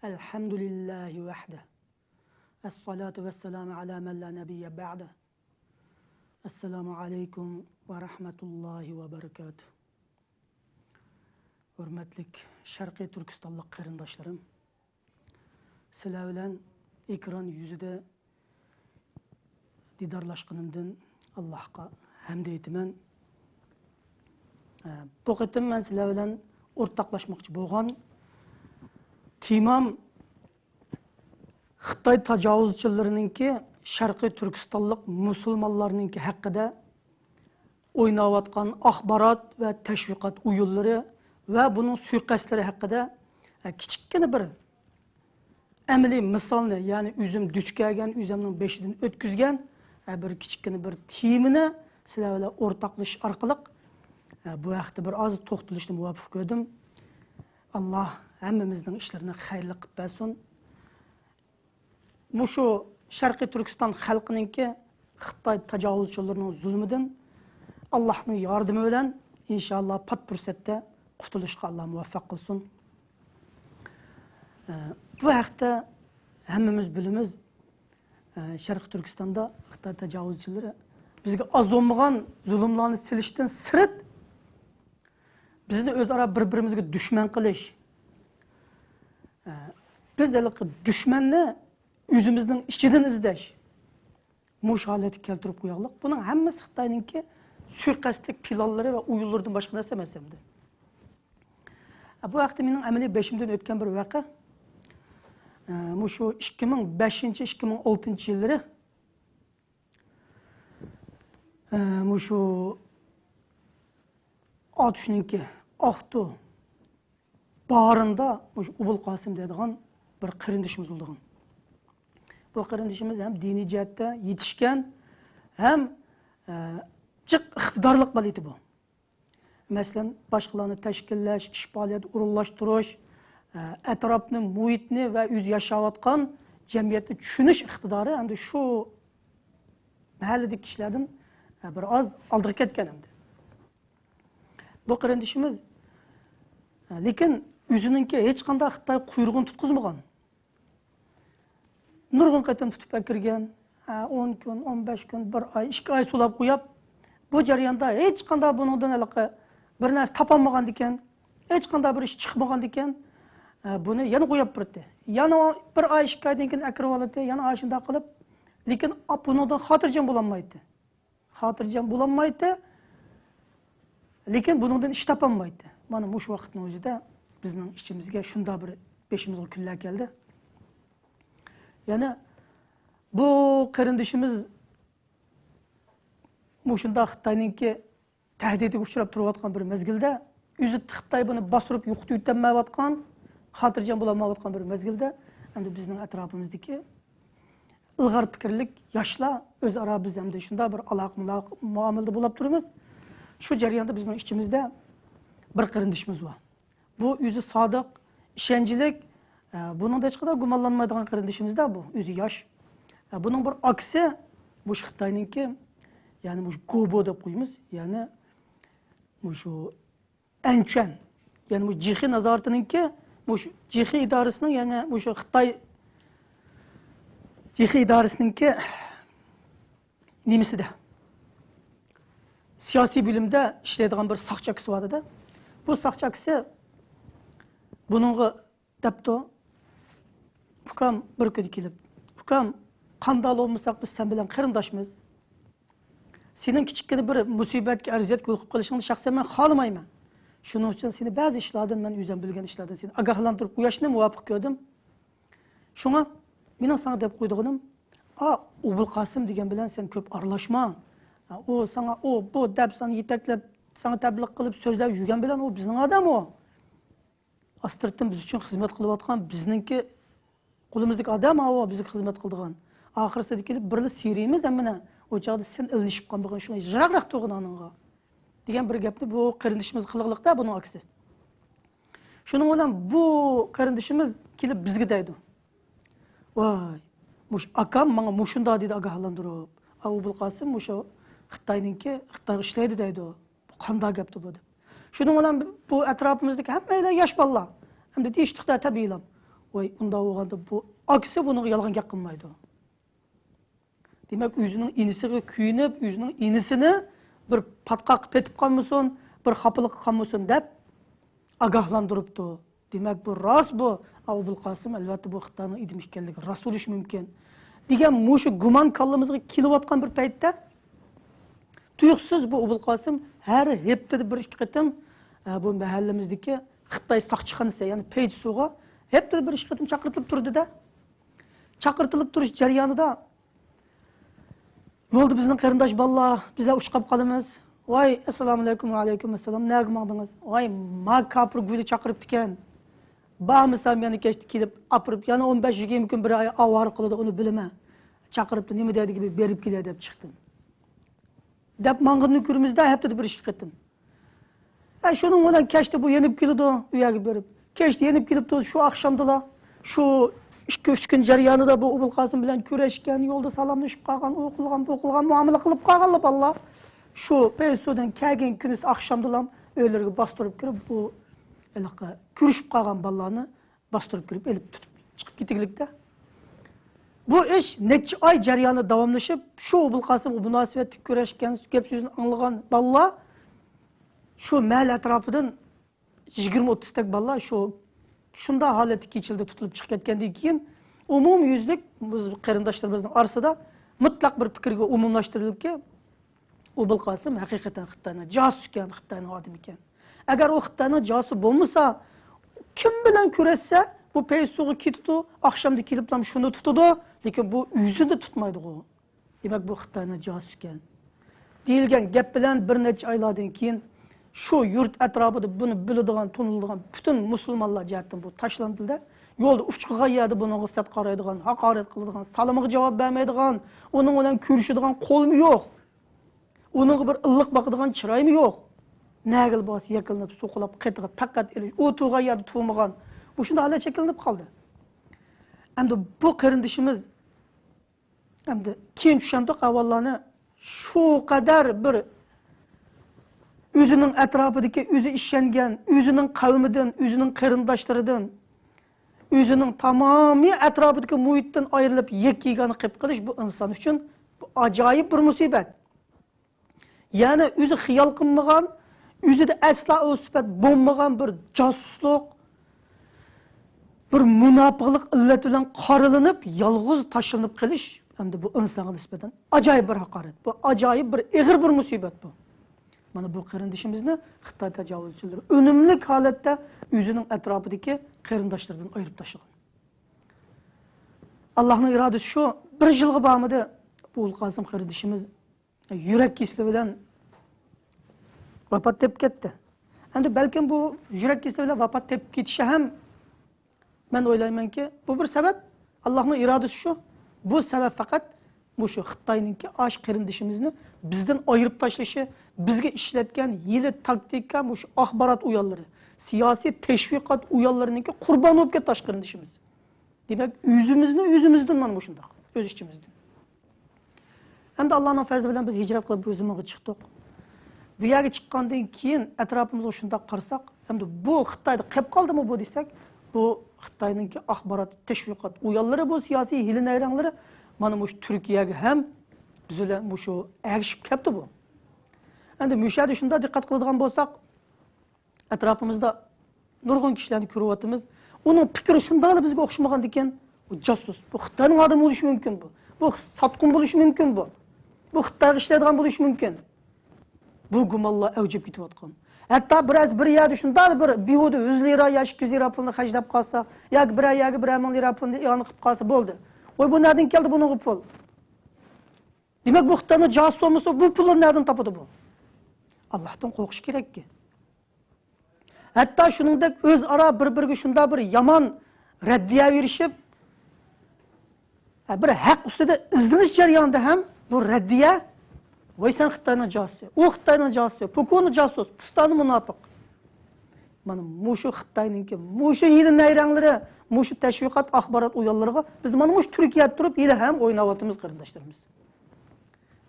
Elhamdülillahi vahde. Es-salatu vesselamu ala men la nebiyye ba'de. Esselamu aleyküm ve rahmetullahi ve berekatuhu. Hürmetlik Şarkı Türkistanlık qarindaşlarım. Sizler bilen ekran yüzüde didarlaşqanımdan Allah'a hamd eytiman. Bu qitim men sizler bilen ortaqlaşmoqchi bo'lgan temam Xitoy tajovuzchilarininki Sharqiy Turkistonlik musulmonlarninki haqida o'ynayotgan axborot va tashviqot o'yinlari va buning suiqasdlari haqida kichikgina bir amaliy misolni, ya'ni o'zim duch kelgan, o'zimning beshidan o'tkazgan bir kichikgina bir temani sizlar bilan o'rtoqlashish orqali bu haqda bir oz to'xtalishni muvaffaq ko'rdim. Alloh hammamizning ishlarini xayrli qilib bersin. Mushu Sharqiy Turkiston xalqininki Xitoy tajovuzchilarining zulmidan Allohning yordami bilan inshaalloh pat fursatda qutulishga Alloh muvaffaq qilsin. Bu haqda hammamiz bilamiz, Sharqiy Turkistonda Xitoy tajovuzchilari bizga oz bo'lmagan zulmlarni silishdan sirt bizni o'zaro bir-birimizga dushman qilish. Biz dushmanni o'zimizning ichidan izlash. Mush holatga keltirib qo'yaylik. Buning hammasi Xitoyninki suiqasdlik planlari va o'yinlardan boshqa narsa emas endi. Bu haqda mening amaliy beshimdan o'tgan bir voqea. Mushu 2005-2006 yillari mushu Otishninki Aqtu bağrında Ubul Qasim deydigan bir qarindishimiz bo'lgan. Bu qarindishimiz ham diniy jihatda yetishgan, ham jiq iqtidorli boliti bu. Masalan, boshqalarni tashkillash, ish faoliyat o'rinlashtirish, atrofni, muhitni va o'z yashayotgan jamiyatni tushunish iqtidori endi shu mahalladagi kishilardan bir oz oldiga ketgan endi. Bu qarindishimiz lekin o'zininki hech qanday Xitoy quyrug'ini tutqizmagan. Nurg'un qatam tutib kirgan, 10 kun, 15 kun, 1 oy, 2 oy sulab qo'yib, bu jarayonda hech qanday bundan aloqa bir narsa topolmagan ekan, hech qanday bir ish chiqmagan ekan, buni yana qo'yib turdi. Yana 1 oy, 2 oydan keyin akirib oladi, yana shunday qilib, lekin bundan xotirjam bo'lolmaydi. Xotirjam bo'lolmaydi. Lekin bundan ish topolmaydi. Mana bu vaqtning o'zida bizning ishimizga shunda bir beshimizga kunlar keldi. Yana bu qarindishimiz mushunda Xitoyninki tahdidiga uchrab turayotgan bir mezgilda, o'zi Xitoy buni bostirib yo'qitib o'tmayotgan, xotirjam bo'lolmayotgan bir mezgilda, endi bizning atrofimizdagi ilg'or fikrlik yoshlar o'zaro biz ham shunda bir aloqa muomalada bo'lib turamiz. Shu jarayonda bizning ichimizda bir qarindishimiz bor. Bu o'zi sodiq, ishonchlik, buningda hech qanday gumonlanmaydigan qarindishimizda bu, o'zi yosh. Buning bir aksi bu Xitoyninki, ya'ni bu Gobo deb qo'yamiz, ya'ni shu Anchan, ya'ni bu Jixi nazoratininki, bu Jixi idorasining, ya'ni shu Xitoy Jixi idorasininki nemisida siyosiy bilimda ishlaydigan bir soqchi kisi bor edi. Bu soqchi kisi buningga debdi, "Ukam bir kun kelib, ukam qanday bo'lmasak biz sen bilan qarindoshmiz. Sening kichikkina bir musibatga arziyat qilib qolishingni shaxsan men xohlamayman. Shuning uchun seni ba'zi ishlardan, men o'zim bilgan ishlardan seni ogohlantirib qo'yishni muvaffaq ko'rdim. Shunga mening sana deb qo'ydiganim, Ubul Qasim degan bilan sen ko'p aralashma. O sana bu deb sana yetaklab, sana tabliq qilib so'zlab yurgan bilan o bizning odam o. Astirtdan biz uchun xizmat qilayotgan, bizningki qo'limizdagi odam o, bizga xizmat qildigan. Oxirsida kelib birli seriymiz, amina o chaqda sen ilinishib qolgan shunga jiraqroq to'g'in oningga degan bir gapni bu qarindishimiz qiliqliqda buning aksi. Shuning bilan bu qarindishimiz kelib bizga deydi. Voy, mush akam menga mushunda dedi ogohlantirib. Ubul Qasim mushu Xitoyninki Xitoy ishlaydi deydi. Bu qanday gapdi bu deb. Shuning bilan bu atrofimizdagi hammalar yosh bolalar. Hamda deyishdiqda tabiiylar. Oy, unda olganda bu aksi bunu yalgan gap qilmaydi. Demek özünün inisiga kuyinib, özünün inisini bir patqaq petib qalmasin, bir xapılık qalmasin deb agahlandırıptı. Demek bu ras bu. Abul Qasım elbette bu Xitayning idim ekanligi ras bo'lishi mumkin. Degan mushu gumon kallamızga kelayotgan bir paytda tuyuqsiz bu Abul Qasım her heptada bir ikki qatim bu mahallamizdagi Xitoy saqchixonasi, ya'ni Peysuga heptada bir ikki qatim chaqirtilib turdi-da. Chaqirtilib turish jarayonida yo'lda bizning qarindosh bolalar, bizlar uchqab qolamiz. Voy, assalomu alaykum va alaykum assalom. Nega maqdingiz? Voy, ma kapir guli chaqiribdi ekan. Ba'misam yana kechdi kelib, apirib, yana 15-20 kun bir oy avvar qiladi, uni bilaman. Chaqiribdi, nima deydi gibi berib keladi deb chiqdim. Deb mang'irni ko'rimizda haftada bir ish qildim. Shuning bilan kechdi bu yenib keldi, uyaga berib. Kechdi yenib kelibdi, shu oqshomdalar, shu 2-3 kun jarayonida bu Abul Qasım bilan ko'rishgan, yo'lda salomlashib qolgan, o'qilgan, muomala qilib qolganlar bolalar. Shu Peysudan kelgan kuni oqshomdalar uylarga bostirib kirib, bu elaqa ko'rishib qolgan bolalarni bostirib kirib, elib tutib chiqib ketganlikda. Bu ish necha oy jarayoni davomlashib, shu Abul Qasım bu munosabatni ko'rishgan, gap so'zni anglagan bolalar shu mahalla atrofidan 20-30 tak bolalar shu shunda holatda kechildi tutilib chiqib ketgandan keyin umumyuzlik biz qarindoshlarimizning orasida mutlaq bir fikrga umumlashtirilibki, Abul Qasım haqiqatan Xitoyning josusi ekan, Xitoyning odami ekan. Agar u Xitoyning josusi bo'lmasa, kim bilan ko'rashsa, bu Peysuga ketdi, oqshomda kelib ham shuni tutadi, lekin bu o'zini tutmaydi u. Demak, bu Xitoyning josusi ekan. Deyilgan gap bilan bir necha oylardan keyin shu yurt atrofida buni biladigan, tuniladigan butun musulmonlar jihatdan bu tashlandida, yo'lda uchqigan yerda buni g'isat qaraydigan, haqorat qiladigan, salomga javob bermaydigan, uning bilan ko'rishadigan qo'lmi yo'q. Uning bir illiq boqadigan chiroymi yo'q. Nagil bos yiqilinib, so'qilib, qetib, faqat u tug'an yerda tug'magan. Bu shunda hali chekilinib qoldi. Endi bu qarindishimiz endi keyin tushundik avvallarni shu qadar bir o'zining atrofidagi o'zi ishlangan, o'zining qavmidan, o'zining qarindoshlaridan, o'zining tamomiy atrofidagi muhitdan ayrilib yekkigani qilib qilish bu inson uchun ajoyib bir musibat. Ya'ni o'zi xiyol qilmagan, o'zida asla o sifat bo'lmagan bir josuslik, bir munofiqlik illati bilan qorilinib, yolg'iz tashlanib qilish endi bu insonga nisbatan ajoyib bir haqorat. Bu ajoyib bir ig'ir bir musibat bu. Mana bu qarindishimizni Xitoy tajovuzchilari unumli holatda o'zining atrofidagi qarindoshlaridan ayirib tashlagan. Allohning irodasi shu, bir yilga bormadi bu Abul Qasım qarindishimiz yurak kesili bilan vafot etib ketdi. Endi balkim bu yurak kesili bilan vafot etib ketishi ham men o'ylaymanki, bu bir sabab. Allohning irodasi shu. Bu sabab faqat shu Xitoyninki ash qarindishimizni bizdan ayirib tashlashi, bizga ishlatgan yili taktika shu axborot uyonlari, siyosiy tashviqot uyonlarininki qurbon bo'lib ketdi qarindishimiz. Demak, o'zimizdan mana shunday, o'z ichimizdan. Endi Allohning fazli bilan biz hijrat qilib o'zimizga chiqdik. Bu yerga chiqqandan keyin atrofimizga shunday qarasak, endi bu Xitoyda qolib qoldimi bu desak, bu Xitoyninki axborot tashviqot uyonlari, bu siyosiy hili-nayranglari mana bu Turkiyaga ham biz bilan shu erishib keldi bu. Endi mushada shunda diqqat qiladigan bo'lsak, atrofimizda nurg'un kishilarni ko'ryapmiz. Uning fikri shunday bizga o'xshamagan ekan, bu josus, bu Xitoyning odami bo'lishi mumkin bu. Bu sotqin bo'lishi mumkin bu. Bu Xitoyga ishlaydigan bo'lishi mumkin. Bu gumonlar avjib ketayotgan. Hatta biraz bir yerda shunday bir behuda 100 lira yoki 200 lira pulni xajlab qolsa, yoki bir yerga 1 ming lira pulni iyon qilib qolsa bo'ldi. Voy, bu nereden keldi bunun pul? Demek bu Xitoyning josus olmasa bu pulni nereden topadi bu? Allohdan qo'rqish kerakki. Hatta shuningdek o'zaro bir-biriga shunday bir yomon raddiya berishib, bir haq ustida izlanish jarayonida ham bu raddiya voy sen Xitoyning josusi, u Xitoyning josusi, Pukunning josus, Pustani munofiq. Mana shu Xitoyninki, shu yili nayranglari, shu tashviqot axborot uyonlariga biz mana shu Turkiyada turib yili ham o'ynayotimiz qarindoshlarimiz.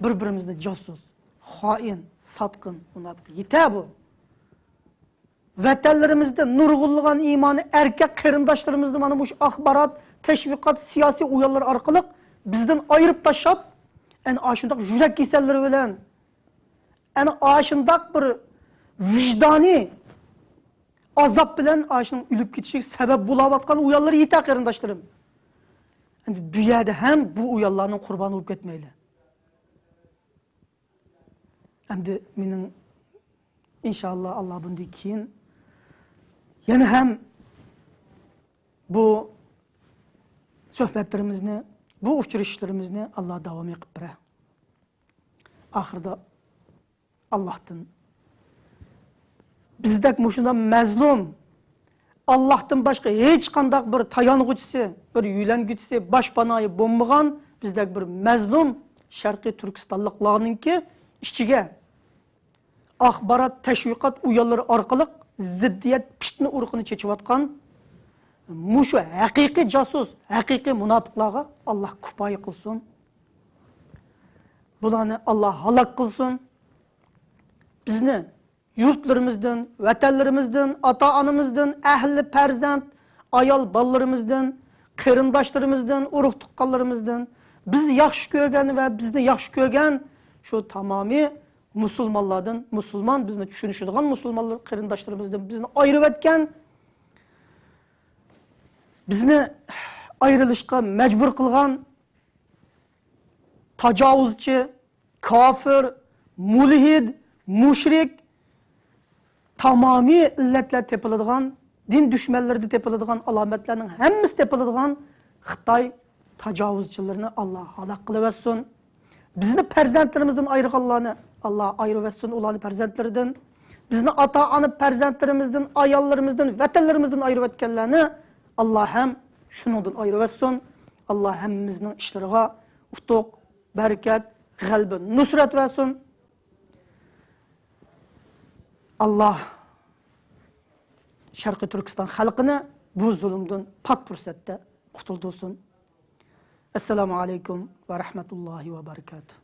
Bir-birimizni josus, xoin, sotqin, munofiq yeta bu. vatanlarimizda nurg'unlagan iymoni erkak qarindoshlarimizni mana bu axborot, tashviqot, siyosiy o'yinlar orqali bizdan ayirib tashlab, ana shunday yurak kasallari bilan, ana shunday bir vijdoniy azob bilan ashning o'lib ketishiga sabab bo'layotgan o'yinlar yeta qarindoshlarim. Endi bu yerda ham bu o'yinlarning qurboni bo'lib ketmayli. Endi mening inshaalloh Alloh bundan keyin yana ham bu suhbatlarimizni, bu uchrashishlarimizni Alloh davom etib berar. Oxirida Allohdan bizdek mushunda mazlum, Allohdan boshqa hech qanday bir tayong'uchisi, bir yuylanguvchisi, boshpanoyi bo'lmagan bizdek bir mazlum Sharqiy Turkistonliklarningki ichiga axborot, tashviqot o'yinlari orqali ziddiyat fitna urug'ini chechayotgan mushu haqiqiy jasus, haqiqiy munofiqlarga Alloh kifoya qilsin. Bularni Alloh halok qilsin. Bizni yurtlarimizdan, vatanlarimizdan, ota-onamizdan, ahli farzand, ayol bolalarimizdan, qarindoshlarimizdan, urug' tuqqanlarimizdan, biz yaxshi ko'rgan va bizni yaxshi ko'rgan shu tamomiy musulmonlardan, musulmon bizni tushunishadigan musulmonlar qarindoshlarimizdan bizni ayirib etgan, bizni ayrilishga majbur qilgan tajovuzchi, kofir, mulhid, mushrik, tamomiy illatlar tepiladigan, din dushmanlarida tepiladigan alomatlarning hammasi tepiladigan Xitoy tajovuzchilarini Alloh halok qilib etsin. Bizni farzandlarimizdan ayirganlarni Alloh ayirib etsin, ularni farzandlaridan, bizni ota-ona farzandlarimizdan, ayollarimizdan, vatanlarimizdan ayirib etganlarni Alloh ham shuningdan ayirib etsin. Alloh hammamizning ishlariga utuq, barakat, g'alaba, nusrat versin. Allah Sharqiy Turkiston xalqini bu zulmdan pok fursatda qutuldirsin. Assalomu alaykum va rahmatullohi va barakatuh.